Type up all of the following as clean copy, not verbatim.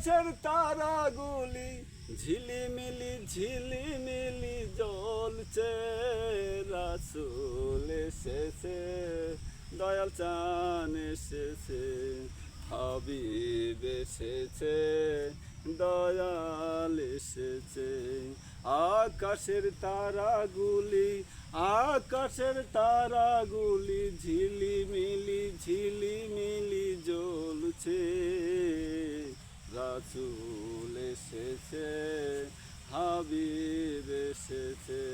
আকাশের তারাগুলি ঝিলিমিলি ঝিলিমিলি জ্বলছে, রাসূল এসেছে, দয়াল চান এসেছে, হাবিব এসেছে, দয়াল এসেছে। আকাশের তারাগুলি, আকাশের তারাগুলি ঝিলিমিলি ঝিলিমিলি জ্বলছে, রাসূল এসেছে, হাবিব এসেছে,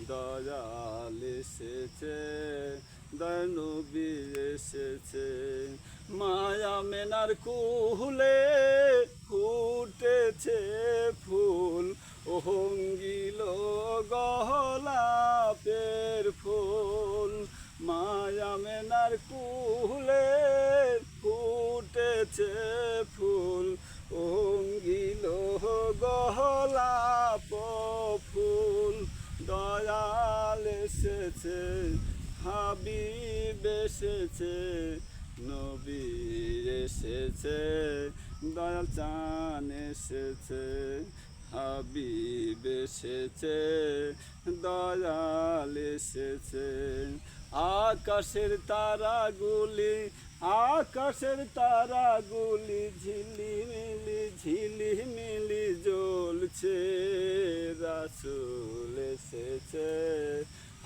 দয়াল এসেছে, দয়াল নবী এসেছে। মায়া মেনার কুলে ফুটেছে ফুল, অঙ্গিল গোলাপের ফুল। মায়া মেনার কুলে ফুটেছে ফুল, অঙ্গিল গোলাপ ফুল। দয়াল এসেছে, হাবিব এসেছে, নবী এসেছে, দয়াল চান এসেছে, হাবিব এসেছে, দয়াল এসেছে। আকাশের তারাগুলি, আকাশের তারাগুলি ঝিলিমিলি ঝিলিমিলি জ্বলছে, রাসূল এসেছে,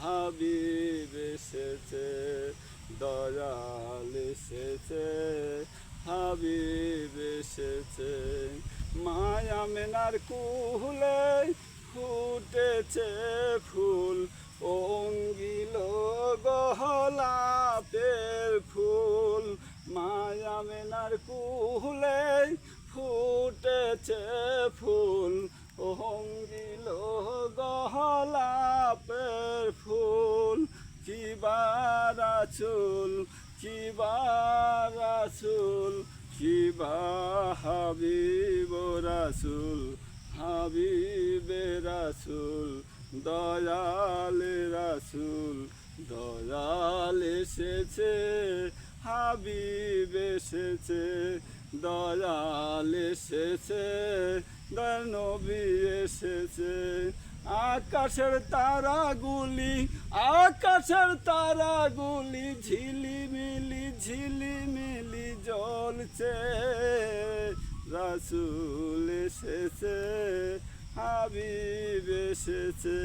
হাবিব এসেছে, দয়াল এসেছে, হাবিব এসেছে। মায়া মেনার কুলে ফুটেছে ফুল, অঙ্গিল গোলাপের ফুল। মায়া মেনার কুলে ফুটেছে ফুল, অঙ্গিল গোলাপের ফুল। কিবা রাসূল, কিবা রাসূল, কিবা হাবিব রাসূল, হাবিবে রাসূল, দয়াল রাসূল, দয়াল এসেছে, হাবিব এসেছে, দয়াল এসেছে, দয়াল নবী এসেছে। আকাশের তারাগুলি, আকাশের তারাগুলি ঝিলিমিলি ঝিলিমিলি জ্বলছে, রাসূল এসেছে, হাবিব এসেছে,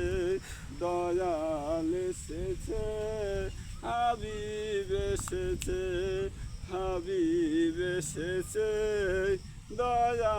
দয়াল এসেছে, হাবিব এসেছে, হাবিব এসেছে।